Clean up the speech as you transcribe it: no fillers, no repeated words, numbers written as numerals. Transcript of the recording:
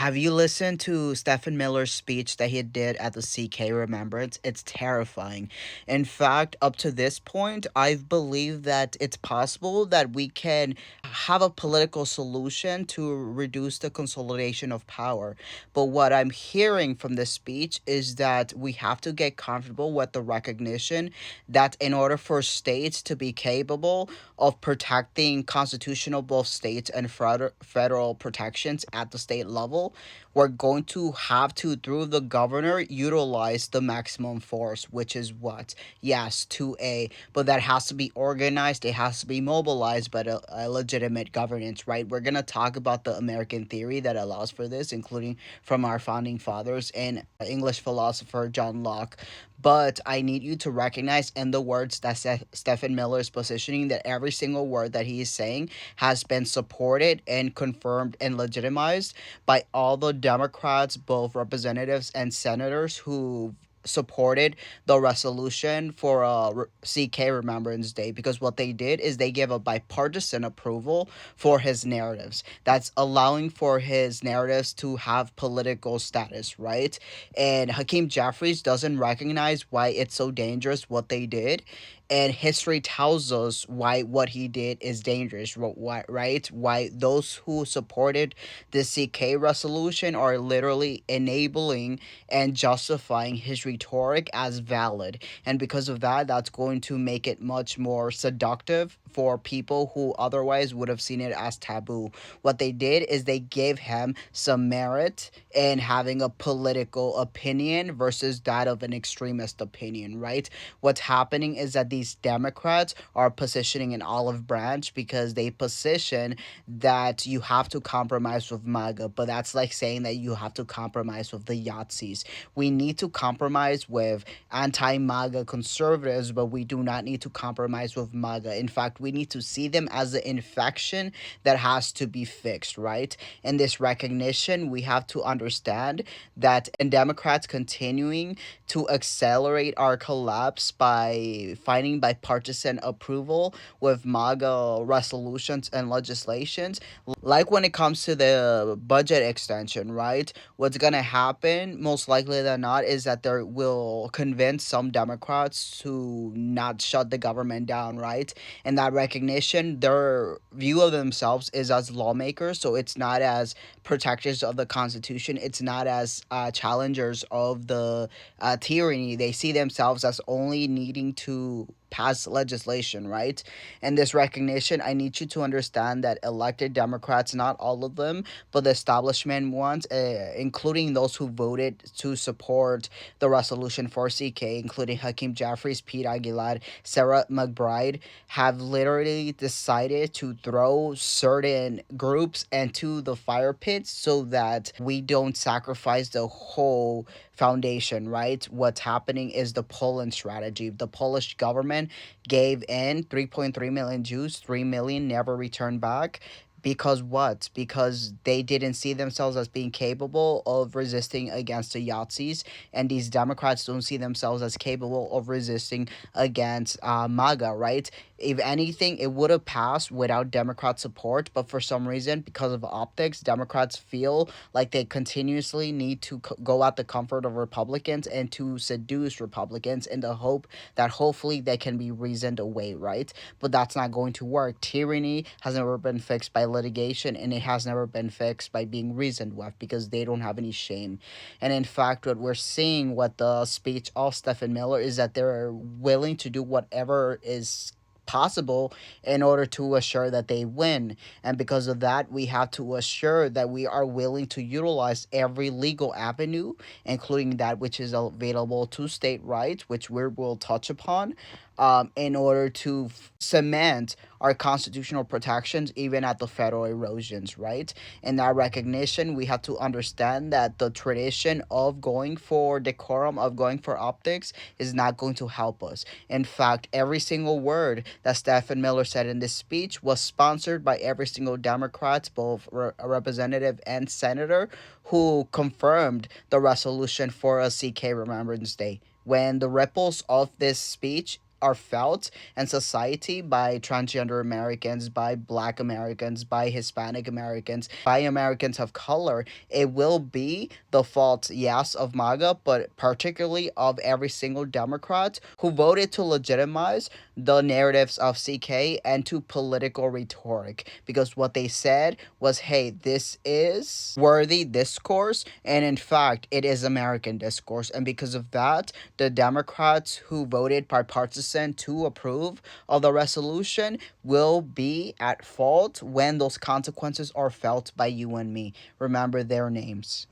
Have you listened to Stephen Miller's speech that he did at the CK Remembrance? It's terrifying. In fact, up to this point, I've believed that it's possible that we can have a political solution to reduce the consolidation of power. But what I'm hearing from this speech is that we have to get comfortable with the recognition that in order for states to be capable of protecting constitutional both states and federal protections at the state level, we're going to have to, through the governor, utilize the maximum force, which is what? Yes, 2A, but that has to be organized, it has to be mobilized by a legitimate governance, right? We're going to talk about the American theory that allows for this, including from our founding fathers and English philosopher John Locke. But I need you to recognize in the words that Stephen Miller is positioning that every single word that he is saying has been supported and confirmed and legitimized by all the Democrats, both representatives and senators, who supported the resolution for CK Remembrance Day, because what they did is they gave a bipartisan approval for his narratives. That's allowing for his narratives to have political status, right? And Hakeem Jeffries doesn't recognize why it's so dangerous what they did, and history tells us why what he did is dangerous. Why, right? Why those who supported the CK resolution are literally enabling and justifying his rhetoric as valid, and because of that, that's going to make it much more seductive for people who otherwise would have seen it as taboo. What they did is they gave him some merit in having a political opinion versus that of an extremist opinion, right? What's happening is that these Democrats are positioning an olive branch because they position that you have to compromise with MAGA, but that's like saying that you have to compromise with the Yahtzees. We need to compromise with anti MAGA conservatives, but we do not need to compromise with MAGA. In fact, we need to see them as an infection that has to be fixed, right? In this recognition, we have to understand that in Democrats continuing to accelerate our collapse by finding bipartisan approval with MAGA resolutions and legislations, like when it comes to the budget extension, right? What's gonna happen, most likely than not, is that they will convince some Democrats to not shut the government down, right? And that recognition, their view of themselves is as lawmakers, so it's not as protectors of the Constitution, it's not as challengers of the tyranny. They see themselves as only needing to pass legislation, right? And this recognition, I need you to understand that elected Democrats, not all of them, but the establishment ones, including those who voted to support the resolution for CK, including Hakeem Jeffries, Pete Aguilar, Sarah McBride, have literally decided to throw certain groups into the fire pit so that we don't sacrifice the whole foundation, right? What's happening is the Poland strategy. The Polish government gave in 3.3 million Jews, 3 million never returned back. Because what? Because they didn't see themselves as being capable of resisting against the Yazidis, and these Democrats don't see themselves as capable of resisting against MAGA, right? If anything, it would have passed without Democrat support, but for some reason, because of optics, Democrats feel like they continuously need to go at the comfort of Republicans and to seduce Republicans in the hope that hopefully they can be reasoned away, right? But that's not going to work. Tyranny has never been fixed by litigation, and it has never been fixed by being reasoned with, because they don't have any shame. And in fact, what we're seeing with the speech of Stephen Miller is that they're willing to do whatever is possible in order to assure that they win. And because of that, we have to assure that we are willing to utilize every legal avenue, including that which is available to state rights, which we will touch upon, in order to cement our constitutional protections even at the federal erosions, right? In that recognition, we have to understand that the tradition of going for decorum, of going for optics, is not going to help us. In fact, every single word that Stephen Miller said in this speech was sponsored by every single Democrat, both representative and senator, who confirmed the resolution for a CK Remembrance Day. When the ripples of this speech are felt in society by transgender Americans, by Black Americans, by Hispanic Americans, by Americans of color, it will be the fault, yes, of MAGA, but particularly of every single Democrat who voted to legitimize the narratives of CK and to political rhetoric. Because what they said was, hey, this is worthy discourse, and in fact, it is American discourse. And because of that, the Democrats who voted bipartisan to approve of the resolution will be at fault when those consequences are felt by you and me. Remember their names.